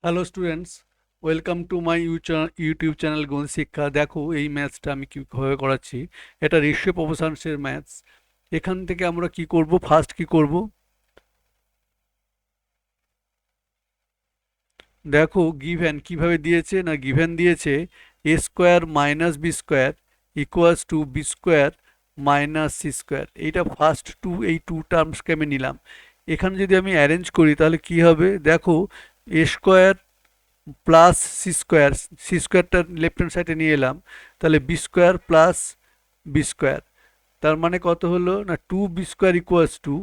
Hello students, welcome to my YouTube channel গণিত শিক্ষা। দেখো এই ম্যাথসটা আমি কীভাবে করাচ্ছি। এটা রেশিও প্রপোর্শনসের ম্যাথস। এখান থেকে আমরা কি করব, ফার্স্ট কি করব, দেখো গিভেন কিভাবে দিয়েছে। না গিভেন দিয়েছে A square minus B square equals to B square minus C square. এইটা ফার্স্ট এই টু টার্মসকে আমি নিলাম। এখানে যদি আমি অ্যারেঞ্জ করি তাহলে কি হবে, দেখো A square plus C square, C স্কোয়ারটা লেফট হ্যান্ড সাইডে নিয়ে এলাম, তাহলে B square plus B square. তার মানে কত হলো না, two B square equals to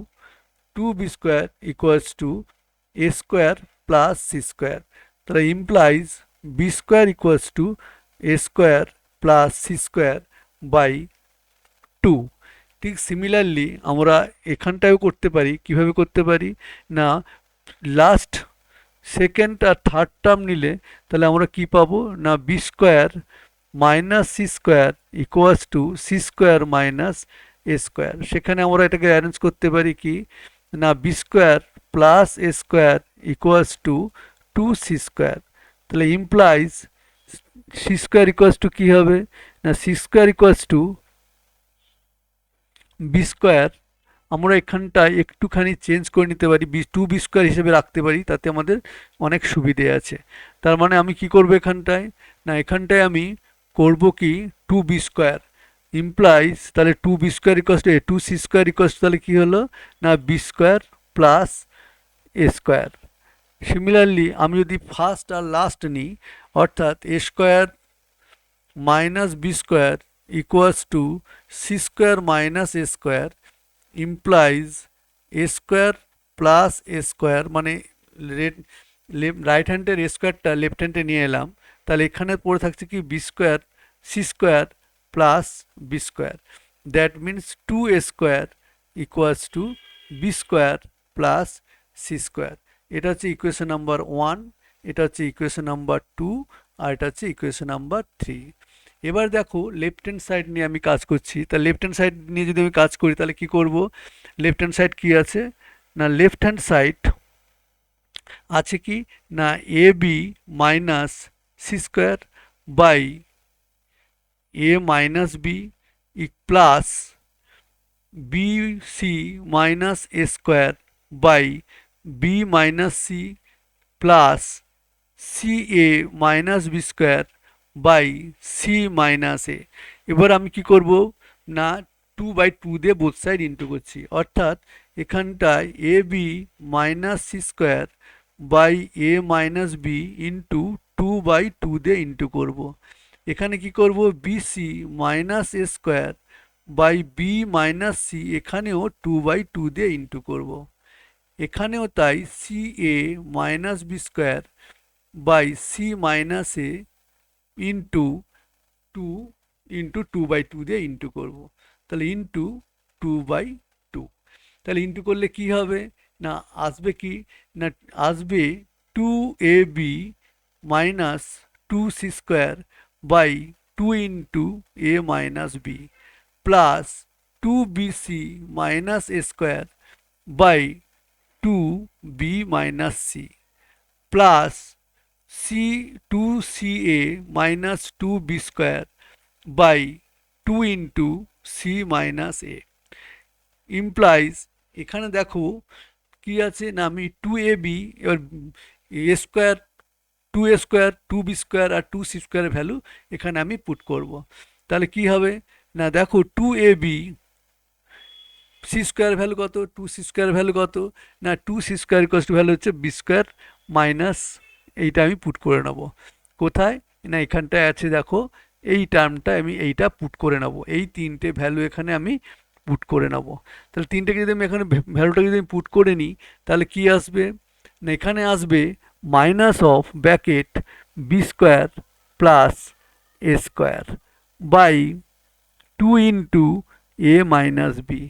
A square plus C square. তাহলে implies B square equals to A square plus C square by two. ঠিক সিমিলারলি আমরা এখানটাও করতে পারি। কিভাবে করতে পারি না, লাস্ট সেকেন্ড আর থার্ড টার্ম নিলে তাহলে আমরা কি পাবো না, B square minus C square equals to C square minus A square. সেখানে আমরা এটাকে অ্যারেঞ্জ করতে পারি কি না, B square plus A square equals to two C square. তাহলে implies C square equals to কী হবে না, C square equals to B square. আমরা এখানটায় একটুখানি চেঞ্জ করে নিতে পারি, বি স্কোয়ার হিসেবে রাখতে পারি, তাতে আমাদের অনেক সুবিধে আছে। তার মানে আমি কি করব এখানটায় না, এখানটায় আমি করব কি টু বি স্কোয়ার ইমপ্লাইজ, তাহলে two B square equals two two C square equals, তাহলে কী হলো না, B square plus A square. Similarly আমি যদি ফার্স্ট আর লাস্ট নিই, অর্থাৎ A square minus B square equals to C square minus A square implies A square plus A square, মানে রাইট হ্যান্ডের এ স্কোয়ারটা লেফট হ্যান্ডে নিয়ে এলাম, তাহলে এখানে পড়ে থাকছে কি B square C square plus B square. That means two A square equals to B square plus C square. এটা হচ্ছে ইকুয়েশন নাম্বার 1, এটা হচ্ছে ইকুয়েশন নাম্বার 2, আর এটা হচ্ছে ইকুয়েশন নাম্বার 3। এবার দেখো লেফট হ্যান্ড সাইড নিয়ে আমি কাজ করছি। তাহলে লেফট হ্যান্ড সাইড নিয়ে যদি আমি কাজ করি তাহলে কি করব, লেফট হ্যান্ড সাইড কি আছে না, লেফট হ্যান্ড সাইড আছে কি না, A B minus C square by A minus B plus B C minus A square by B minus C plus C A minus B square by C minus A. এবার আমি কি করব না, two by two দিয়ে both side into করছি, অর্থাৎ এখানটায় A B minus C square by A minus B into two by two দিয়ে ইন্টু করব। এখানে কি করব, B C minus A square by B minus C, এখানেও টু বাই টু দিয়ে ইন্টু করব। এখানেও তাই C A minus B square by C minus A into two two by two দিয়ে ইন্টু করব। তাহলে ইন্টু টু বাই টু। তাহলে into করলে কি হবে না, আসবে কি না, আসবে two A B minus two C square by two into A minus B plus two B C minus A square by two B minus C plus C two C A minus two B square by two into C minus A implies, এখানে দেখো কি আছে না, আমি two A B, এবার A square two B square আর two C স্কোয়ারের value এখানে আমি পুট করব। তাহলে কি হবে না, দেখো two A B C square value কত, টু সি স্কোয়ার ভ্যালু কত না, two C square equals to value হচ্ছে বি স্কোয়ার মাইনাস, এইটা আমি পুট করে নেব কোথায় না, এখানটায় আছে দেখো এই টার্মটা, আমি এইটা পুট করে নেব, এই তিনটে ভ্যালু এখানে আমি পুট করে নেব। তাহলে তিনটেকে যদি আমি এখানে ভ্যালুটাকে যদি আমি পুট করে নিই তাহলে কি আসবে না, এখানে আসবে minus of bracket B square plus A square by two into A minus B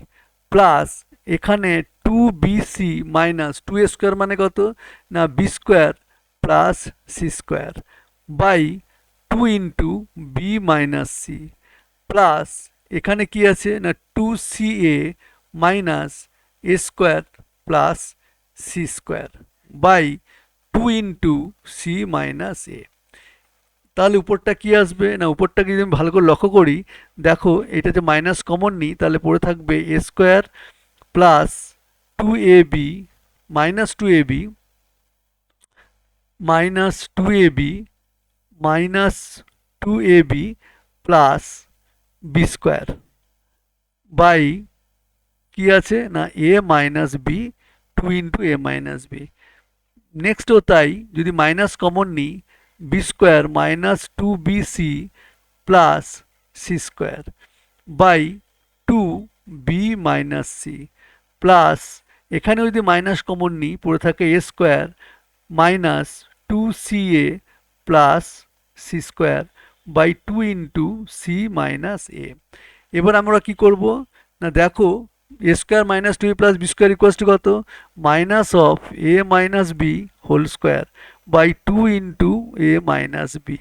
plus এখানে two B C minus two A square মানে কত না, B square plus C square by two into B minus C plus এখানে কি আছে না, two C A minus A square plus C square by two into C minus A. তাহলে উপরটা কি আসবে না, উপরটা যদি আমি ভালো করে লক্ষ্য করি, দেখো এটা যে মাইনাস কমন নিই তাহলে পড়ে থাকবে A square plus two A B minus two A B minus two A B minus two A B plus B square by কি আছে না A minus B two into A minus B. নেক্সটও তাই, যদি মাইনাস কমন নিই B square minus two B C plus C square by two B minus C plus এখানে যদি minus common নিই পড়ে থাকে A square minus two C A plus C square by two into C minus A. এবার আমরা কি করব না, দেখো A square minus two A plus B square equals to কত, minus of A minus B whole square by two into A minus B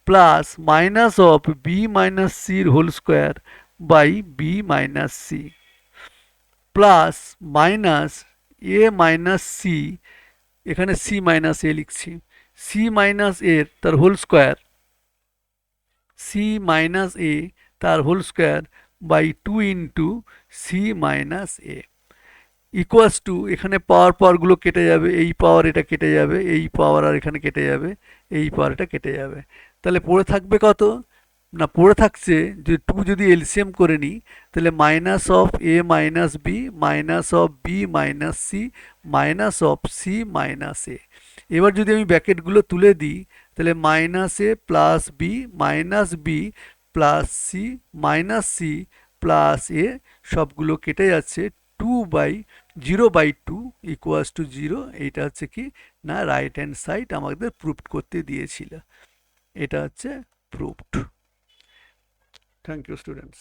plus minus of B minus সির whole square by B minus C plus minus A minus C, এখানে C minus A লিখছি, C minus A তার whole square, C minus A তার whole square by two into C minus A equals to, এখানে পাওয়ারগুলো কেটে যাবে, এই পাওয়ার এটা কেটে যাবে, এই পাওয়ার আর এখানে কেটে যাবে, এই পাওয়ার এটা কেটে যাবে। তাহলে পড়ে থাকবে কত না, পড়ে থাকছে যে টু যদি এলসিএম করে নিই তাহলে minus of A minus B minus of B minus C minus of C minus A. এবার যদি আমি ব্র্যাকেটগুলো তুলে দিই তাহলে minus A plus B minus B plus C minus C plus A সবগুলো কেটে যাচ্ছে, two by zero by two equals to zero. এইটা হচ্ছে কি না রাইট হ্যান্ড সাইড আমাদের প্রুফ করতে দিয়েছিল, এটা হচ্ছে প্রুফড। Thank you students.